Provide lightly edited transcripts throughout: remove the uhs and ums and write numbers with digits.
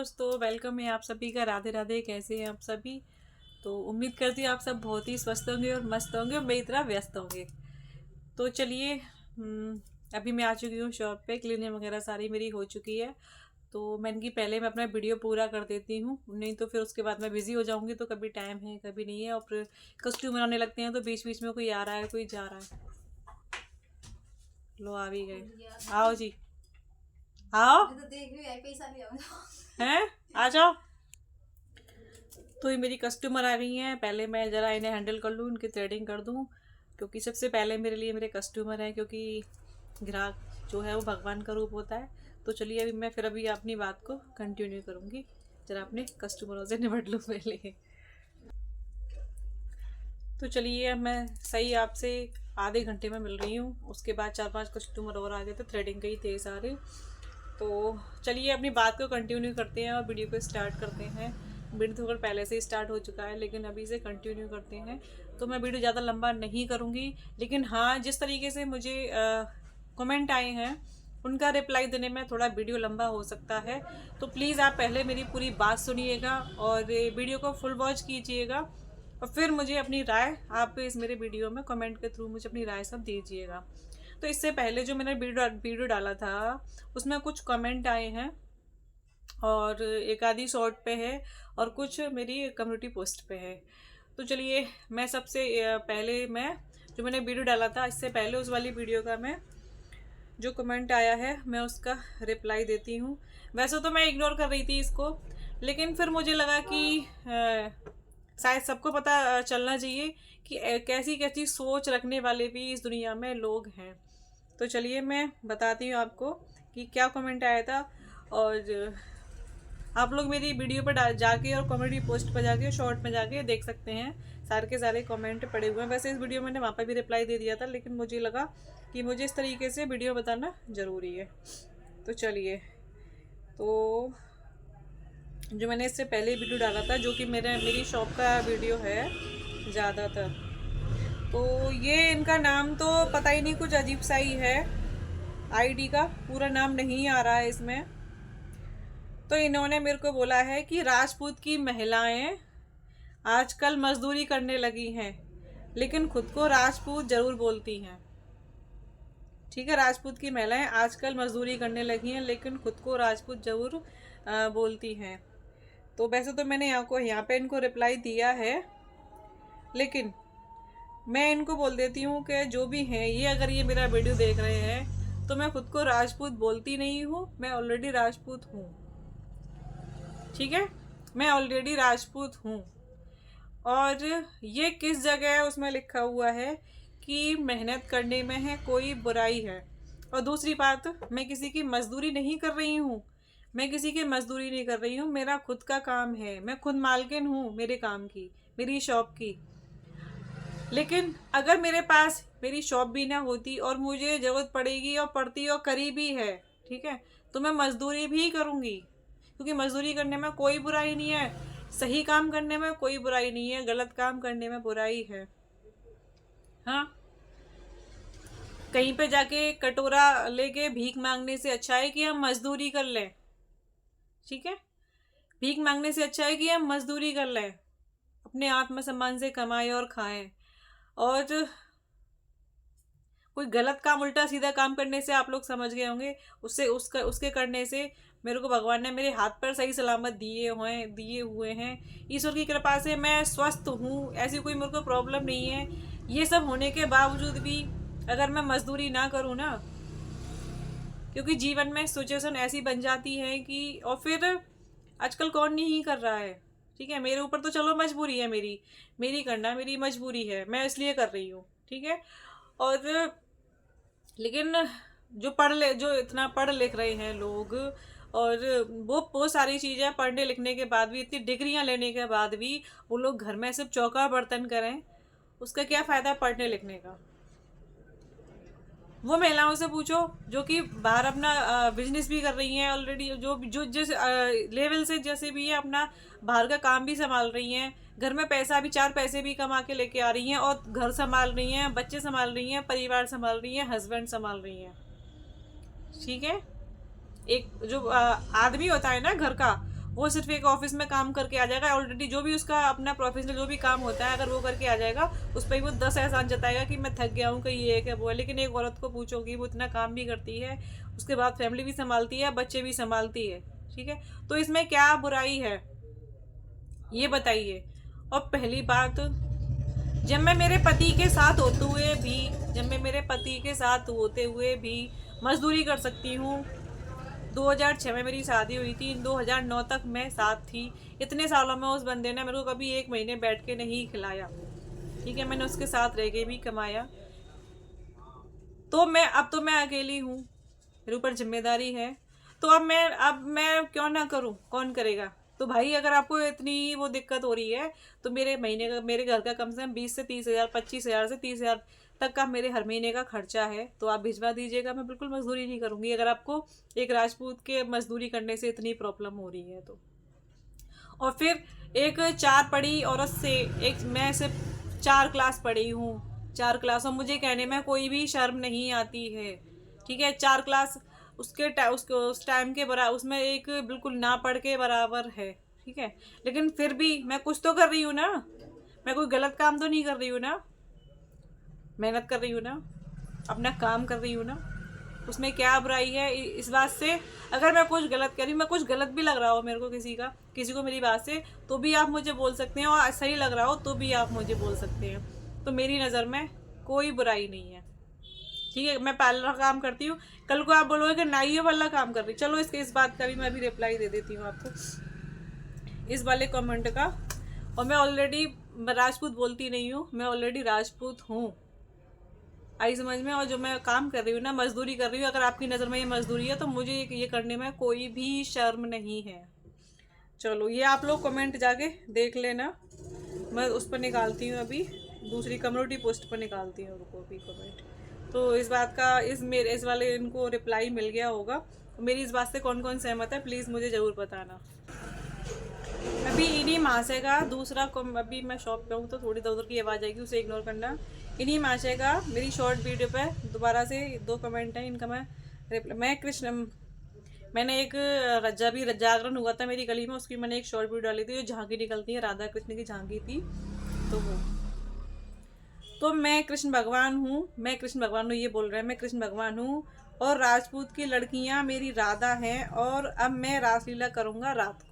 दोस्तों, वेलकम है आप सभी का। राधे राधे। कैसे हैं आप सभी? तो उम्मीद करती हूँ आप सब बहुत ही स्वस्थ होंगे और मस्त होंगे और मेरी तरह व्यस्त होंगे। तो चलिए, अभी मैं आ चुकी हूँ शॉप पे। क्लीनिंग वगैरह सारी मेरी हो चुकी है। तो मैंने कि पहले मैं अपना वीडियो पूरा कर देती हूँ, नहीं तो फिर उसके बाद मैं बिज़ी हो जाऊँगी। तो कभी टाइम है कभी नहीं है, और फिर कस्टमर आने लगते हैं तो बीच बीच में कोई आ रहा है कोई जा रहा है। लो आ भी गए। आओ जी, आओ। तो देख रही है पैसा नहीं हैं, आ जाओ। तो ये मेरी कस्टमर आ गई हैं। पहले मैं ज़रा इन्हें हैंडल कर लूँ, इनकी थ्रेडिंग कर दूँ, क्योंकि सबसे पहले मेरे लिए मेरे कस्टमर हैं, क्योंकि ग्राहक जो है वो भगवान का रूप होता है। तो चलिए अभी अपनी बात को कंटिन्यू करूँगी। ज़रा अपने कस्टमरों से निपट लूँ पहले। तो चलिए, अब मैं सही आपसे आधे घंटे में मिल रही हूँ। उसके बाद 4-5 कस्टमर और आ गए थे, थ्रेडिंग के ही थे सारे। तो चलिए अपनी बात को कंटिन्यू करते हैं और वीडियो को स्टार्ट करते हैं। वीडियो थोड़ा पहले से ही स्टार्ट हो चुका है, लेकिन अभी से कंटिन्यू करते हैं। तो मैं वीडियो ज़्यादा लंबा नहीं करूँगी, लेकिन हाँ, जिस तरीके से मुझे कमेंट आए हैं उनका रिप्लाई देने में थोड़ा वीडियो लंबा हो सकता है। तो प्लीज़ आप पहले मेरी पूरी बात सुनिएगा और वीडियो को फुल वॉच कीजिएगा, और फिर मुझे अपनी राय आप इस मेरे वीडियो में कमेंट के थ्रू मुझे अपनी राय सब दीजिएगा। तो इससे पहले जो मैंने वीडियो डाला था उसमें कुछ कमेंट आए हैं, और एक आधी शॉर्ट पे है और कुछ मेरी कम्युनिटी पोस्ट पे है। तो चलिए, मैं सबसे पहले मैं जो मैंने वीडियो डाला था इससे पहले उस वाली वीडियो का मैं जो कमेंट आया है मैं उसका रिप्लाई देती हूँ। वैसे तो मैं इग्नोर कर रही थी इसको, लेकिन फिर मुझे लगा कि शायद सबको पता चलना चाहिए कि कैसी कैसी सोच रखने वाले भी इस दुनिया में लोग हैं। तो चलिए मैं बताती हूँ आपको कि क्या कमेंट आया था। और आप लोग मेरी वीडियो पर जाके और कमेडी पोस्ट पर जाके शॉर्ट में जाके देख सकते हैं। सारे के सारे कमेंट पड़े हुए हैं। वैसे इस वीडियो में मैंने वहाँ पर भी रिप्लाई दे दिया था, लेकिन मुझे लगा कि मुझे इस तरीके से वीडियो बताना ज़रूरी है। तो चलिए, तो जो मैंने इससे पहले वीडियो डाला था जो कि मेरी शॉप का वीडियो है ज़्यादातर, तो ये इनका नाम तो पता ही नहीं, कुछ अजीब सा ही है। आईडी का पूरा नाम नहीं आ रहा है इसमें। तो इन्होंने मेरे को बोला है कि राजपूत की महिलाएं आजकल मजदूरी करने लगी हैं, लेकिन खुद को राजपूत जरूर बोलती हैं। ठीक है, राजपूत की महिलाएं आजकल मजदूरी करने लगी हैं, लेकिन खुद को राजपूत जरूर बोलती हैं। तो वैसे तो मैंने यहाँ पे इनको रिप्लाई दिया है, लेकिन मैं इनको बोल देती हूँ कि जो भी हैं ये, अगर ये मेरा वीडियो देख रहे हैं तो मैं खुद को राजपूत बोलती नहीं हूँ, मैं ऑलरेडी राजपूत हूँ। ठीक है, मैं ऑलरेडी राजपूत हूँ। और ये किस जगह है उसमें लिखा हुआ है कि मेहनत करने में है कोई बुराई है। और दूसरी बात, मैं किसी की मजदूरी नहीं कर रही हूँ, मैं किसी की मजदूरी नहीं कर रही हूँ। मेरा खुद का काम है, मैं खुद मालकिन हूँ मेरे काम की, मेरी शॉप की। लेकिन अगर मेरे पास मेरी शॉप भी ना होती और मुझे ज़रूरत पड़ेगी और पड़ती और करीबी है, ठीक है, तो मैं मजदूरी भी करूँगी, क्योंकि मजदूरी करने में कोई बुराई नहीं है। सही काम करने में कोई बुराई नहीं है, गलत काम करने में बुराई है। हाँ, कहीं पे जाके कटोरा लेके भीख मांगने से अच्छा है कि हम मजदूरी कर लें। ठीक है, भीख मांगने से अच्छा है कि हम मजदूरी कर लें, अपने आत्मसम्मान से कमाएं और खाएं। और कोई गलत काम, उल्टा सीधा काम करने से आप लोग समझ गए होंगे, उसके करने से मेरे को भगवान ने मेरे हाथ पर सही सलामत दिए हुए हैं। ईश्वर की कृपा से मैं स्वस्थ हूँ, ऐसी कोई मेरे को प्रॉब्लम नहीं है। ये सब होने के बावजूद भी अगर मैं मजदूरी ना करूँ ना, क्योंकि जीवन में सिचुएशन ऐसी बन जाती है कि, और फिर आजकल कौन नहीं कर रहा है। ठीक है, मेरे ऊपर तो चलो मजबूरी है, मेरी मेरी करना मेरी मजबूरी है, मैं इसलिए कर रही हूँ। ठीक है, और लेकिन जो इतना पढ़ लिख रहे हैं लोग, और वो सारी चीज़ें पढ़ने लिखने के बाद भी, इतनी डिग्रियां लेने के बाद भी वो लोग घर में सिर्फ चौका बर्तन करें, उसका क्या फ़ायदा पढ़ने लिखने का। वो महिलाओं से पूछो जो कि बाहर अपना बिजनेस भी कर रही हैं ऑलरेडी, जो जो जिस लेवल से जैसे भी है अपना बाहर का काम भी संभाल रही हैं, घर में पैसा भी, 4 पैसे भी कमा के लेके आ रही हैं, और घर संभाल रही हैं, बच्चे संभाल रही हैं, परिवार संभाल रही हैं, हस्बैंड संभाल रही हैं। ठीक है, एक जो आदमी होता है ना घर का, वो सिर्फ एक ऑफिस में काम करके आ जाएगा, ऑलरेडी जो भी उसका अपना प्रोफेशनल जो भी काम होता है अगर वो करके आ जाएगा, उस पर वो 10 एहसान जताएगा कि मैं थक गया हूँ, कहीं ये है वो है। लेकिन एक औरत को पूछोगी, वो इतना काम भी करती है, उसके बाद फैमिली भी संभालती है, बच्चे भी संभालती है, ठीक है, तो इसमें क्या बुराई है ये बताइए। और पहली बात, जब मैं मेरे पति के साथ होते हुए भी मजदूरी कर सकती हूँ। 2006 में मेरी शादी हुई थी, 2009 तक मैं साथ थी। इतने सालों में उस बंदे ने मेरे को कभी एक महीने बैठ के नहीं खिलाया, ठीक है, मैंने उसके साथ रह के भी कमाया। तो अब तो मैं अकेली हूँ, मेरे ऊपर जिम्मेदारी है, तो अब मैं क्यों ना करूँ, कौन करेगा। तो भाई अगर आपको इतनी वो दिक्कत हो रही है तो मेरे घर का कम से कम 20 से 30 हज़ार, 25 हज़ार से 30 हज़ार तक का मेरे हर महीने का खर्चा है, तो आप भिजवा दीजिएगा। मैं बिल्कुल मजदूरी नहीं करूँगी अगर आपको एक राजपूत के मजदूरी करने से इतनी प्रॉब्लम हो रही है तो। और फिर एक 4 पढ़ी औरत से, एक मैं सिर्फ 4 क्लास पढ़ी हूँ, 4 क्लास, और मुझे कहने में कोई भी शर्म नहीं आती है, ठीक है। 4 क्लास उसके उस टाइम के बराबर, उसमें एक बिल्कुल ना पढ़ के बराबर है, ठीक है। लेकिन फिर भी मैं कुछ तो कर रही हूँ ना, मैं कोई गलत काम तो नहीं कर रही हूँ ना, मेहनत कर रही हूँ ना, अपना काम कर रही हूँ ना, उसमें क्या बुराई है इस बात से। अगर मैं कुछ गलत कर रही हूँ, मैं कुछ गलत भी लग रहा हो मेरे को किसी को मेरी बात से, तो भी आप मुझे बोल सकते हैं, और सही लग रहा हो तो भी आप मुझे बोल सकते हैं। तो मेरी नज़र में कोई बुराई नहीं है, ठीक है। मैं पार्लर का काम करती हूँ, कल को आप बोलोगे कि नाइयों वाला काम कर रही, चलो इस बात का भी मैं अभी रिप्लाई दे देती हूँ आपको, इस वाले कमेंट का। और मैं ऑलरेडी राजपूत बोलती नहीं हूँ, मैं ऑलरेडी राजपूत हूँ, आई समझ में। और जो मैं काम कर रही हूँ ना, मजदूरी कर रही हूँ, अगर आपकी नज़र में ये मजदूरी है तो मुझे ये करने में कोई भी शर्म नहीं है। चलो ये आप लोग कमेंट जाके देख लेना, मैं उस पर निकालती हूँ अभी, दूसरी कम्युनिटी पोस्ट पर निकालती हूँ, रुको अभी कमेंट। तो इस बात का इस वाले इनको रिप्लाई मिल गया होगा। मेरी इस बात से कौन कौन सहमत है प्लीज़ मुझे ज़रूर बताना। अभी इन्हीं महाशय का दूसरा अभी मैं शॉप पे हूँ तो थोड़ी इधर की आवाज़ आएगी, उसे इग्नोर करना। इन्हीं महाशय का मेरी शॉर्ट वीडियो पे दोबारा से 2 कमेंट हैं, इनका मैंने एक जागरण हुआ था मेरी गली में, उसकी मैंने एक शॉर्ट वीडियो डाली थी, जो झांकी निकलती है, राधा कृष्ण की झांकी थी। तो मैं कृष्ण भगवान हूँ, ये बोल रहे हैं मैं कृष्ण भगवान हूँ, और राजपूत की लड़कियाँ मेरी राधा हैं, और अब मैं रासलीला करूँगा रात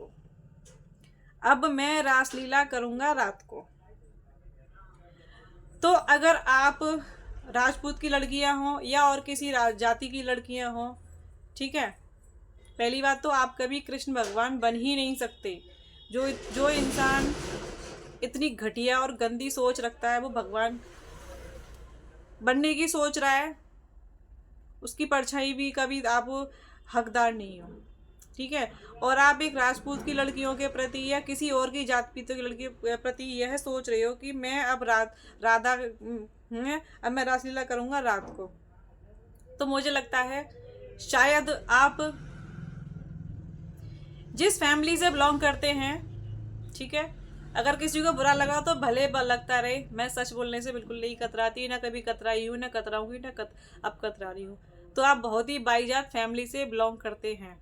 को। तो अगर आप राजपूत की लड़कियां हों या और किसी जाति की लड़कियां हों, ठीक है, पहली बात तो आप कभी कृष्ण भगवान बन ही नहीं सकते। जो इंसान इतनी घटिया और गंदी सोच रखता है, वो भगवान बनने की सोच रहा है, उसकी परछाई भी कभी आप हकदार नहीं हो, ठीक है। और आप एक राजपूत की लड़कियों के प्रति या किसी और की जात पीतों की लड़कियों के प्रति यह सोच रहे हो कि मैं अब अब मैं रासलीला करूँगा रात को, तो मुझे लगता है शायद आप जिस फैमिली से बिलोंग करते हैं, ठीक है, अगर किसी को बुरा लगा तो भले लगता रहे, मैं सच बोलने से बिल्कुल नहीं कतराती, ना कभी कतराई हूँ, ना कतराऊँगी, अब कतरा रही हूँ। तो आप बहुत ही बाईजात फैमिली से बिलोंग करते हैं,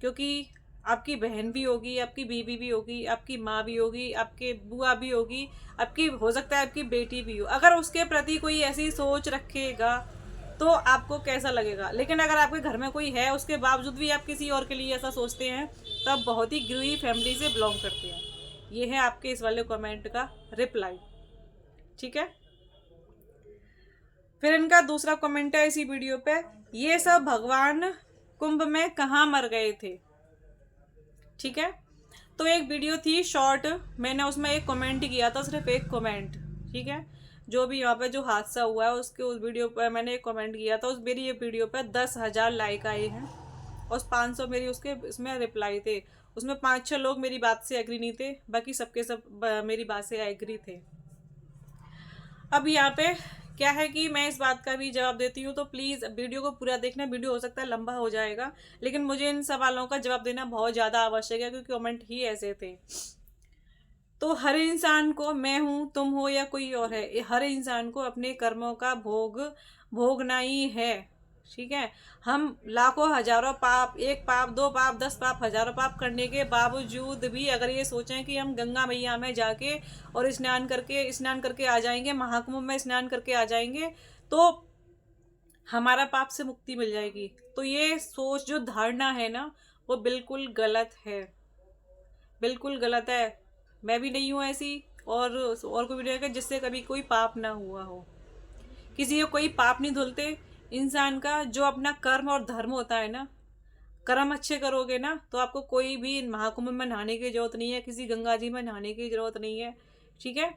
क्योंकि आपकी बहन भी होगी, आपकी बीवी भी होगी, आपकी माँ भी होगी, आपके बुआ भी होगी, आपकी हो सकता है आपकी बेटी भी हो। अगर उसके प्रति कोई ऐसी सोच रखेगा तो आपको कैसा लगेगा। लेकिन अगर आपके घर में कोई है, उसके बावजूद भी आप किसी और के लिए ऐसा सोचते हैं, तो आप बहुत ही गिरी फैमिली से बिलोंग करते हैं। ये है आपके इस वाले कमेंट का रिप्लाई, ठीक है। फिर इनका दूसरा कमेंट है इसी वीडियो पे, ये सब भगवान कुंभ में कहाँ मर गए थे, ठीक है। तो एक वीडियो थी शॉर्ट, मैंने उसमें एक कमेंट किया था, सिर्फ एक कमेंट, ठीक है। जो भी यहाँ पे जो हादसा हुआ है उसके उस वीडियो पर मैंने एक कमेंट किया था, उस मेरी ये वीडियो पे 10,000 लाइक आए हैं, और 500 मेरी इसमें रिप्लाई थे। उसमें 5-6 लोग मेरी बात से एग्री नहीं थे, बाकी सब मेरी बात से एग्री थे। अब यहाँ पे क्या है कि मैं इस बात का भी जवाब देती हूँ, तो प्लीज़ वीडियो को पूरा देखना, वीडियो हो सकता है लंबा हो जाएगा, लेकिन मुझे इन सवालों का जवाब देना बहुत ज़्यादा आवश्यक है, क्योंकि कमेंट ही ऐसे थे। तो हर इंसान को, मैं हूँ, तुम हो या कोई और है, हर इंसान को अपने कर्मों का भोगना ही है, ठीक है। हम लाखों हजारों पाप, एक पाप, दो पाप, 10 पाप, हजारों पाप करने के बावजूद भी अगर ये सोचें कि हम गंगा मैया में जाके और स्नान करके आ जाएंगे, महाकुंभ में स्नान करके आ जाएंगे, तो हमारा पाप से मुक्ति मिल जाएगी, तो ये सोच, जो धारणा है ना, वो बिल्कुल गलत है, बिल्कुल गलत है। मैं भी नहीं हूँ ऐसी, और कोई भी नहीं है जिससे कभी कोई पाप ना हुआ हो। किसी को कोई पाप नहीं धुलते। इंसान का जो अपना कर्म और धर्म होता है ना, कर्म अच्छे करोगे ना, तो आपको कोई भी महाकुंभ में नहाने की जरूरत नहीं है, किसी गंगा जी में नहाने की जरूरत नहीं है। ठीक है।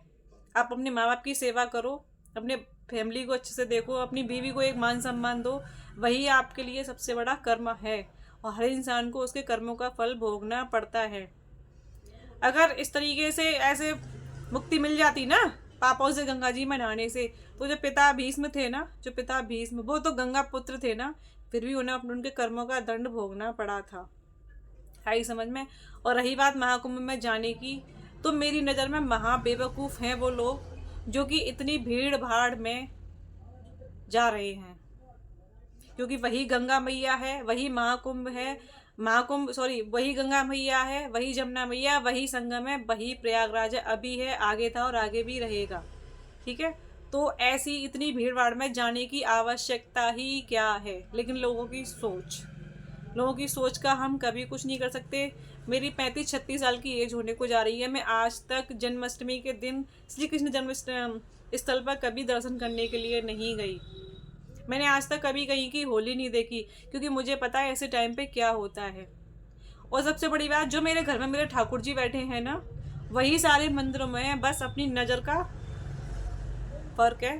आप अपने माँ बाप की सेवा करो, अपने फैमिली को अच्छे से देखो, अपनी बीवी को एक मान सम्मान दो, वही आपके लिए सबसे बड़ा कर्म है। और हर इंसान को उसके कर्मों का फल भोगना पड़ता है। अगर इस तरीके से ऐसे मुक्ति मिल जाती ना पापों से गंगा जी में नहाने से, तो जो पिता भीष्म थे ना, जो पिता भीष्म, वो तो गंगा पुत्र थे ना, फिर भी उन्हें अपने उनके कर्मों का दंड भोगना पड़ा था। आई समझ में। और रही बात महाकुंभ में जाने की, तो मेरी नज़र में महाबेवकूफ़ हैं वो लोग जो कि इतनी भीड़ भाड़ में जा रहे हैं, क्योंकि वही गंगा मैया है, वही महाकुंभ है, महाकुंभ सॉरी वही गंगा मैया है, वही जमुना मैया, वही संगम है, वही प्रयागराज है, अभी है, आगे था और आगे भी रहेगा। ठीक है। तो ऐसी इतनी भीड़ भाड़ में जाने की आवश्यकता ही क्या है? लेकिन लोगों की सोच का हम कभी कुछ नहीं कर सकते। मेरी 35-36 साल की एज होने को जा रही है, मैं आज तक जन्माष्टमी के दिन श्री कृष्ण जन्म स्थल पर कभी दर्शन करने के लिए नहीं गई। मैंने आज तक कभी कहीं की होली नहीं देखी, क्योंकि मुझे पता है ऐसे टाइम पे क्या होता है। और सबसे बड़ी बात, जो मेरे घर में मेरे ठाकुर जी बैठे हैं ना, वही सारे मंदिरों में है, बस अपनी नज़र का फर्क है।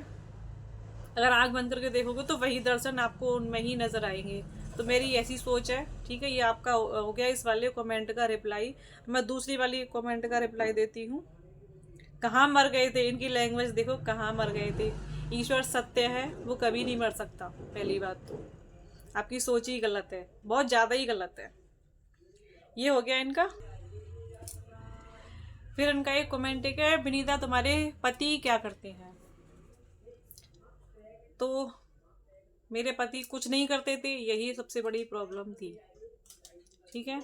अगर आँख बंद करके देखोगे तो वही दर्शन आपको उनमें ही नज़र आएंगे। तो मेरी ऐसी सोच है। ठीक है। ये आपका हो गया इस वाले कमेंट का रिप्लाई। मैं दूसरी वाली कमेंट का रिप्लाई देती हूँ। कहाँ मर गए थे, इनकी लैंग्वेज देखो, कहाँ मर गए थे। ईश्वर सत्य है, वो कभी नहीं मर सकता। पहली बात तो आपकी सोच ही गलत है, बहुत ज़्यादा ही गलत है। ये हो गया इनका। फिर इनका एक कमेंट है, विनीता तुम्हारे पति क्या करते हैं? तो मेरे पति कुछ नहीं करते थे, यही सबसे बड़ी प्रॉब्लम थी। ठीक है।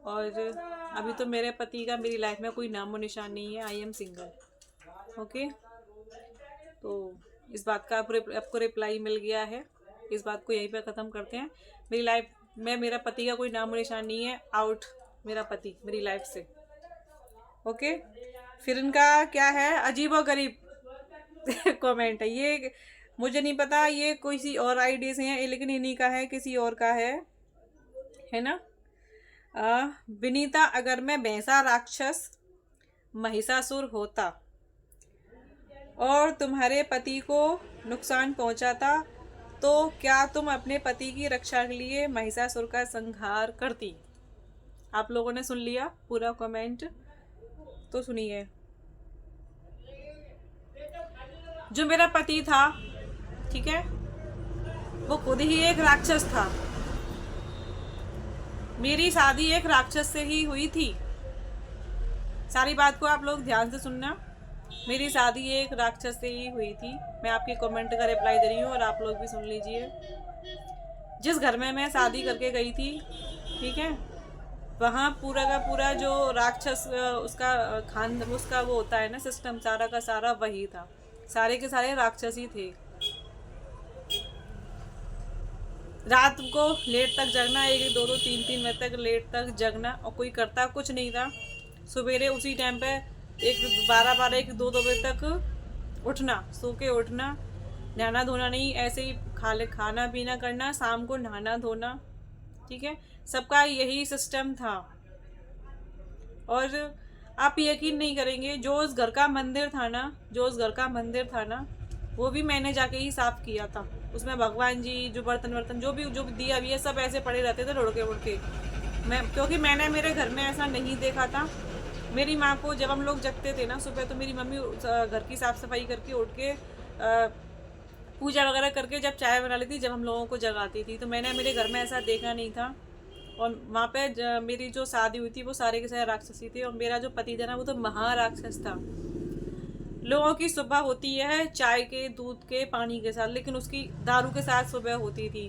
और अभी तो मेरे पति का मेरी लाइफ में कोई नामो निशान नहीं है। I am single. ओके। तो इस बात का आपको रिप्लाई मिल गया है। इस बात को यहीं पे ख़त्म करते हैं। मेरी लाइफ में मेरा पति का कोई नामो निशान नहीं है। आउट मेरा पति मेरी लाइफ से। ओके। फिर इनका क्या है, अजीबोगरीब कमेंट है ये। मुझे नहीं पता ये किसी और आईडी से है, लेकिन इन्हीं का है, किसी और का है ना। विनीता, अगर मैं भैंसा राक्षस महिषासुर होता और तुम्हारे पति को नुकसान पहुंचाता, तो क्या तुम अपने पति की रक्षा के लिए महिषासुर का संहार करती? आप लोगों ने सुन लिया पूरा कमेंट, तो सुनिए। जो मेरा पति था, ठीक है, वो खुद ही एक राक्षस था। मेरी शादी एक राक्षस से ही हुई थी। सारी बात को आप लोग ध्यान से सुनना। मेरी शादी एक राक्षस से ही हुई थी। मैं आपके कमेंट का रिप्लाई दे रही हूँ और आप लोग भी सुन लीजिए। जिस घर में मैं शादी करके गई थी, ठीक है, वहाँ पूरा का पूरा जो राक्षस उसका वो होता है ना सिस्टम, सारा का सारा वही था। सारे के सारे राक्षस ही थे। रात को लेट तक जगना, 1-2, 3 बजे तक लेट तक जगना, और कोई करता कुछ नहीं था। सवेरे उसी टाइम पे 12-12, 1-2 बजे तक उठना, सो के उठना, नहाना धोना नहीं, ऐसे ही खाना पीना करना, शाम को नहाना धोना। ठीक है। सबका यही सिस्टम था। और आप यकीन नहीं करेंगे, जो उस घर का मंदिर था ना, वो भी मैंने जाके ही साफ किया था। उसमें भगवान जी, जो बर्तन जो भी दिया भी है, सब ऐसे पड़े रहते थे लुढ़के उड़के। क्योंकि मैंने मेरे घर में ऐसा नहीं देखा था। मेरी माँ को जब हम लोग जगते थे ना सुबह, तो मेरी मम्मी घर की साफ़ सफाई करके उठ के पूजा वगैरह करके जब चाय बना लेती, जब हम लोगों को जगाती थी। तो मैंने मेरे घर में ऐसा देखा नहीं था। और वहाँ पे मेरी जो शादी हुई थी, वो सारे के सारे राक्षसी थे, और मेरा जो पति था ना, वो तो महाराक्षस था। लोगों की सुबह होती है चाय के, दूध के, पानी के साथ, लेकिन उसकी दारू के साथ सुबह होती थी।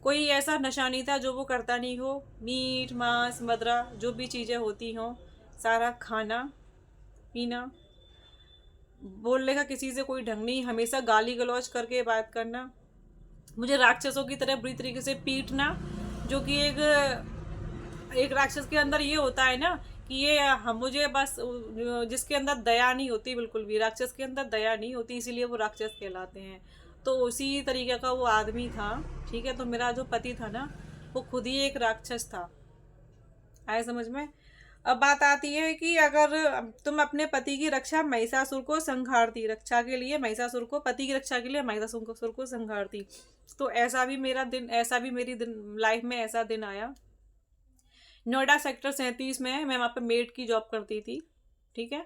कोई ऐसा नशा नहीं था जो वो करता नहीं हो। मीट, मांस, मदरा, जो भी चीज़ें होती हों, सारा खाना पीना, बोलने का किसी से कोई ढंग नहीं, हमेशा गाली गलौज करके बात करना, मुझे राक्षसों की तरह बुरी तरीके से पीटना, जो कि एक राक्षस के अंदर ये होता है ना कि ये हम मुझे बस, जिसके अंदर दया नहीं होती बिल्कुल भी, राक्षस के अंदर दया नहीं होती, इसीलिए वो राक्षस कहलाते हैं। तो उसी तरीके का वो आदमी था। ठीक है, तो मेरा जो पति था ना, वो खुद ही एक राक्षस था। आए समझ में? अब बात आती है कि अगर तुम अपने पति की रक्षा महिषासुर को संहारती, रक्षा के लिए महिषासुर को, पति की रक्षा के लिए महिषासुर को संहारती, तो ऐसा भी मेरी लाइफ में ऐसा दिन आया। नोएडा सेक्टर 37 में मैं वहाँ पे मेड की जॉब करती थी। ठीक है,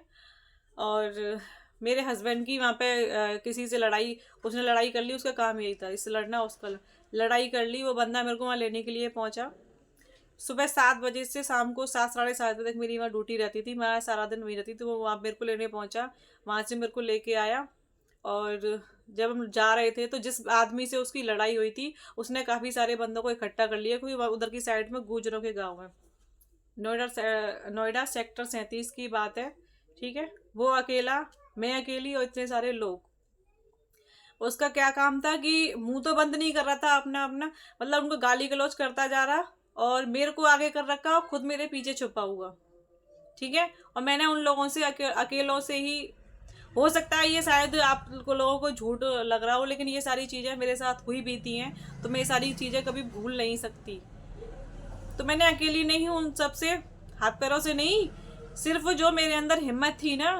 और मेरे हस्बैंड की वहाँ पे किसी से उसने लड़ाई कर ली, उसका काम यही था, इससे लड़ना, उसका लड़ाई कर ली। वो बंदा मेरे को वहाँ लेने के लिए पहुँचा। सुबह 7 बजे से शाम को 7 साढ़े 7 बजे तक मेरी वहाँ ड्यूटी रहती थी, मैं सारा दिन वहीं रहती थी। तो वो वहाँ मेरे को लेने पहुँचा, वहाँ से मेरे को लेके आया, और जब हम जा रहे थे तो जिस आदमी से उसकी लड़ाई हुई थी उसने काफ़ी सारे बंदों को इकट्ठा कर लिया, क्योंकि उधर की साइड में गुजरों के गाँव है। नोएडा सेक्टर 37 की बात है। ठीक है, वो अकेला, मैं अकेली और इतने सारे लोग। उसका क्या काम था कि मुंह तो बंद नहीं कर रहा था अपना, मतलब उनको गाली गलौज करता जा रहा, और मेरे को आगे कर रखा और खुद मेरे पीछे छुपा हुआ। ठीक है, और मैंने उन लोगों से अकेलों से ही, हो सकता है ये शायद आप लोगों को झूठ लग रहा हो, लेकिन ये सारी चीज़ें मेरे साथ हुई बीती हैं, तो मैं ये सारी चीज़ें कभी भूल नहीं सकती। तो मैंने अकेली नहीं, उन सब से, हाथ पैरों से नहीं, सिर्फ जो मेरे अंदर हिम्मत थी ना।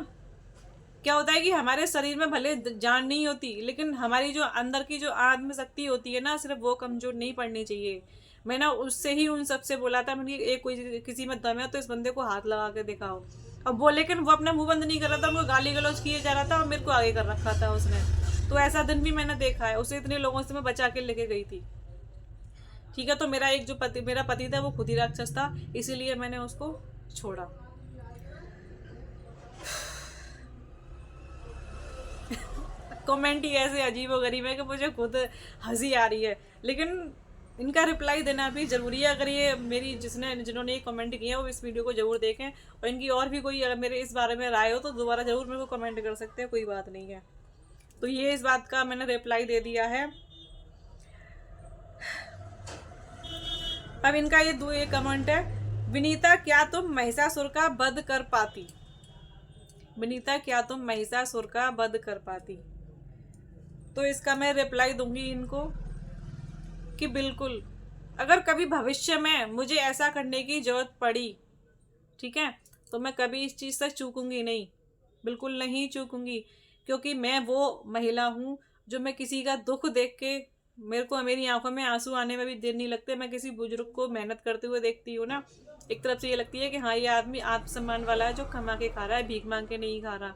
क्या होता है कि हमारे शरीर में भले जान नहीं होती, लेकिन हमारी जो अंदर की जो आत्म शक्ति होती है ना, सिर्फ वो कमजोर नहीं पड़नी चाहिए। मैंने उससे ही उन सबसे बोला था, मैंने एक कोई किसी में दम है तो इस बंदे को हाथ लगा के दिखाओ। अब वो, लेकिन वो अपना मुंह बंद नहीं कर रहा था, उनको गाली गलौज किए जा रहा था और मेरे को आगे कर रखा था उसने। तो ऐसा दिन भी मैंने देखा है, उसे इतने लोगों से मैं बचा के लेके गई थी। ठीक है, तो मेरा पति था वो खुद ही राक्षस था, इसीलिए मैंने उसको छोड़ा। कमेंट ही ऐसे अजीब व गरीब है कि मुझे खुद हंसी आ रही है, लेकिन इनका रिप्लाई देना भी ज़रूरी है। अगर ये जिन्होंने ये कमेंट किया है वो इस वीडियो को ज़रूर देखें, और इनकी और भी कोई अगर मेरे इस बारे में राय हो तो दोबारा ज़रूर मेरे को कमेंट कर सकते हैं, कोई बात नहीं है। तो ये इस बात का मैंने रिप्लाई दे दिया है। अब इनका ये कमेंट है, विनीता क्या तुम महिषासुर का वध कर पाती? विनीता क्या तुम महिषासुर का वध कर पाती? तो इसका मैं रिप्लाई दूंगी इनको कि बिल्कुल, अगर कभी भविष्य में मुझे ऐसा करने की जरूरत पड़ी, ठीक है, तो मैं कभी इस चीज़ से चूकूंगी नहीं, बिल्कुल नहीं चूकूंगी, क्योंकि मैं वो महिला हूँ जो मैं किसी का दुख देख के मेरी आंखों में आंसू आने में भी देर नहीं लगते। मैं किसी बुजुर्ग को मेहनत करते हुए देखती हूँ ना, एक तरफ से ये लगती है कि हाँ ये आदमी आत्मसम्मान वाला है, जो कमा के खा रहा है, भीख मांग के नहीं खा रहा।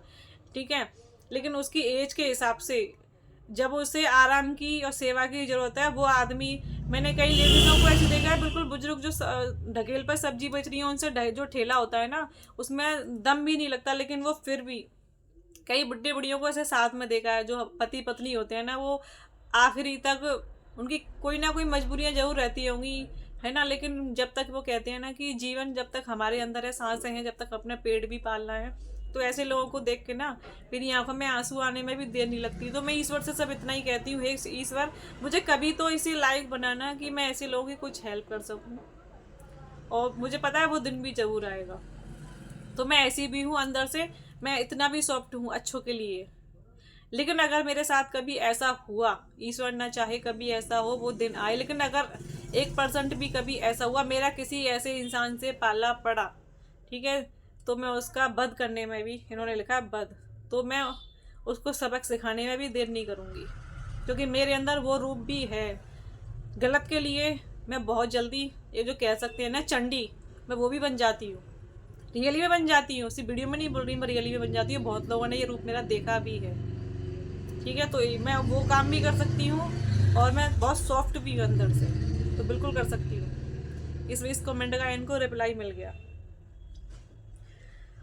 ठीक है, लेकिन उसकी एज के हिसाब से जब उसे आराम की और सेवा की जरूरत है, वो आदमी, मैंने कई लेडीज़ों को ऐसे देखा है बिल्कुल बुजुर्ग जो ढकेल पर सब्जी बेच रही है, उनसे जो ठेला होता है ना उसमें दम भी नहीं लगता, लेकिन वो फिर भी, कई बुढ़े बुढ़ियों को ऐसे साथ में देखा है, जो पति पत्नी होते हैं ना, वो आखिरी तक उनकी कोई ना कोई मजबूरियां जरूर रहती होंगी, है ना, लेकिन जब तक वो कहते हैं ना कि जीवन जब तक हमारे अंदर है, सांसें हैं, जब तक अपना पेट भी पालना है, तो ऐसे लोगों को देख के ना मेरी आंखों में आंसू आने में भी देर नहीं लगती। तो मैं ईश्वर से सब इतना ही कहती हूँ, हे ईश्वर मुझे कभी तो इसी लायक बनाना कि मैं ऐसे लोगों की कुछ हेल्प कर सकूँ, और मुझे पता है वो दिन भी जरूर आएगा। तो मैं ऐसी भी हूँ अंदर से, मैं इतना भी सॉफ्ट हूँ अच्छों के लिए, लेकिन अगर मेरे साथ कभी ऐसा हुआ, ईश्वर ना चाहे कभी ऐसा हो, वो दिन आए, लेकिन अगर 1% भी कभी ऐसा हुआ, मेरा किसी ऐसे इंसान से पाला पड़ा, ठीक है, तो मैं उसका वध करने में भी, इन्होंने लिखा है वध, तो मैं उसको सबक सिखाने में भी देर नहीं करूँगी, क्योंकि मेरे अंदर वो रूप भी है। गलत के लिए मैं बहुत जल्दी, ये जो कह सकते हैं ना चंडी, मैं वो भी बन जाती हूँ, रियली में बन जाती हूँ, सिर्फ वीडियो में नहीं बोल रही, मैं रियली में बन जाती हूँ। बहुत लोगों ने ये रूप मेरा देखा भी है। ठीक है, तो मैं वो काम भी कर सकती हूँ, और मैं बहुत सॉफ्ट भी हूँ अंदर से, तो बिल्कुल कर सकती हूँ। इस कमेंट का इनको रिप्लाई मिल गया।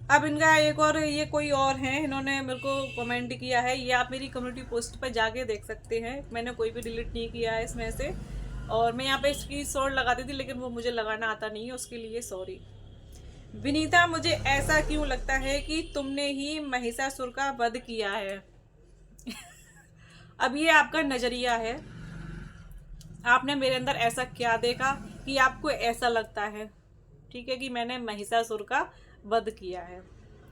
अब इनका एक और, ये कोई और हैं, इन्होंने मेरे को कमेंट किया है, ये आप मेरी कम्युनिटी पोस्ट पर जाके देख सकते हैं, मैंने कोई भी डिलीट नहीं किया है इसमें से। और मैं यहाँ पे स्क्रीनशॉट लगाती थी लेकिन वो मुझे लगाना आता नहीं है, उसके लिए सॉरी। विनीता, मुझे ऐसा क्यों लगता है कि तुमने ही महिषासुर का वध किया है। अब ये आपका नजरिया है, आपने मेरे अंदर ऐसा क्या देखा कि आपको ऐसा लगता है, ठीक है, कि मैंने महिषासुर का वध किया है।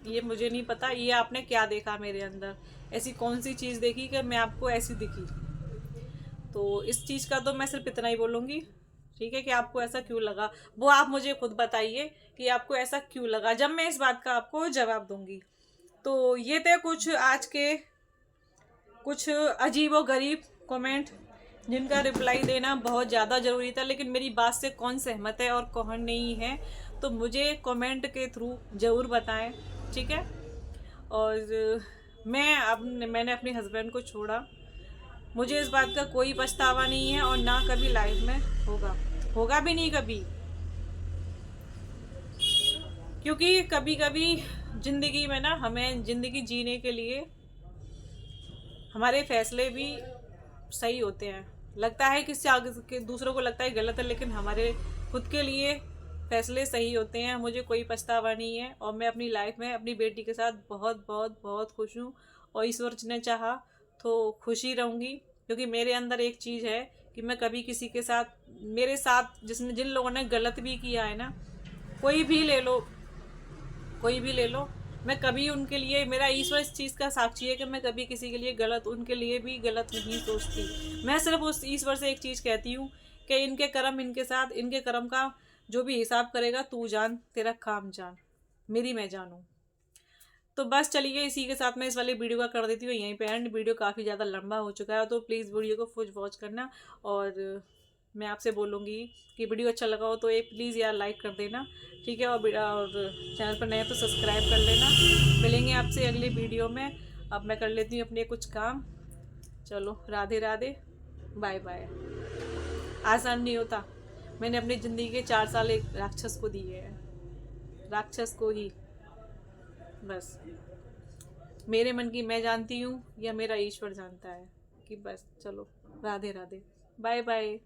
ये मुझे नहीं पता, ये आपने क्या देखा मेरे अंदर, ऐसी कौन सी चीज़ देखी कि मैं आपको ऐसी दिखी। तो इस चीज़ का तो मैं सिर्फ इतना ही बोलूँगी, ठीक है, कि आपको ऐसा क्यों लगा, वो आप मुझे खुद बताइए कि आपको ऐसा क्यों लगा, जब मैं इस बात का आपको जवाब दूंगी। तो ये थे कुछ आज के कुछ अजीब व गरीब कमेंट, जिनका रिप्लाई देना बहुत ज़्यादा ज़रूरी था, लेकिन मेरी बात से कौन सहमत है और कौन नहीं है, तो मुझे कमेंट के थ्रू ज़रूर बताएं, ठीक है। और मैंने अपने हस्बैंड को छोड़ा, मुझे इस बात का कोई पछतावा नहीं है और ना कभी लाइफ में होगा, होगा भी नहीं कभी। क्योंकि कभी कभी ज़िंदगी में ना, हमें ज़िंदगी जीने के लिए हमारे फैसले भी सही होते हैं, लगता है किसी आगे के दूसरों को लगता है गलत है, लेकिन हमारे खुद के लिए फैसले सही होते हैं। मुझे कोई पछतावा नहीं है और मैं अपनी लाइफ में अपनी बेटी के साथ बहुत बहुत बहुत खुश हूँ, और ईश्वर ने चाहा तो खुशी रहूँगी। क्योंकि मेरे अंदर एक चीज़ है कि मैं कभी किसी के साथ, मेरे साथ जिन लोगों ने गलत भी किया है ना, कोई भी ले लो, कोई भी ले लो, मैं कभी उनके लिए, मेरा ईश्वर इस चीज़ का साक्षी है कि मैं कभी किसी के लिए गलत, उनके लिए भी गलत नहीं सोचती। मैं सिर्फ उस ईश्वर से एक चीज़ कहती हूँ कि इनके कर्म इनके साथ, इनके कर्म का जो भी हिसाब करेगा तू जान, तेरा काम जान, मेरी मैं जानूँ। तो बस चलिए, इसी के साथ मैं इस वाली वीडियो का कर देती हूँ यहीं पे एंड। वीडियो काफ़ी ज़्यादा लंबा हो चुका है, तो प्लीज़ वीडियो को फुल वॉच करना। और मैं आपसे बोलूँगी कि वीडियो अच्छा लगा हो तो एक प्लीज़ यार लाइक कर देना, ठीक है, और चैनल पर नए तो सब्सक्राइब कर लेना। मिलेंगे आपसे अगली वीडियो में। अब मैं कर लेती हूँ अपने कुछ काम। चलो, राधे राधे, बाय बाय। आसान नहीं होता, मैंने अपनी ज़िंदगी के 4 साल एक राक्षस को दिए हैं, राक्षस को ही। बस मेरे मन की मैं जानती हूँ या मेरा ईश्वर जानता है कि बस चलो, राधे राधे, बाय बाय।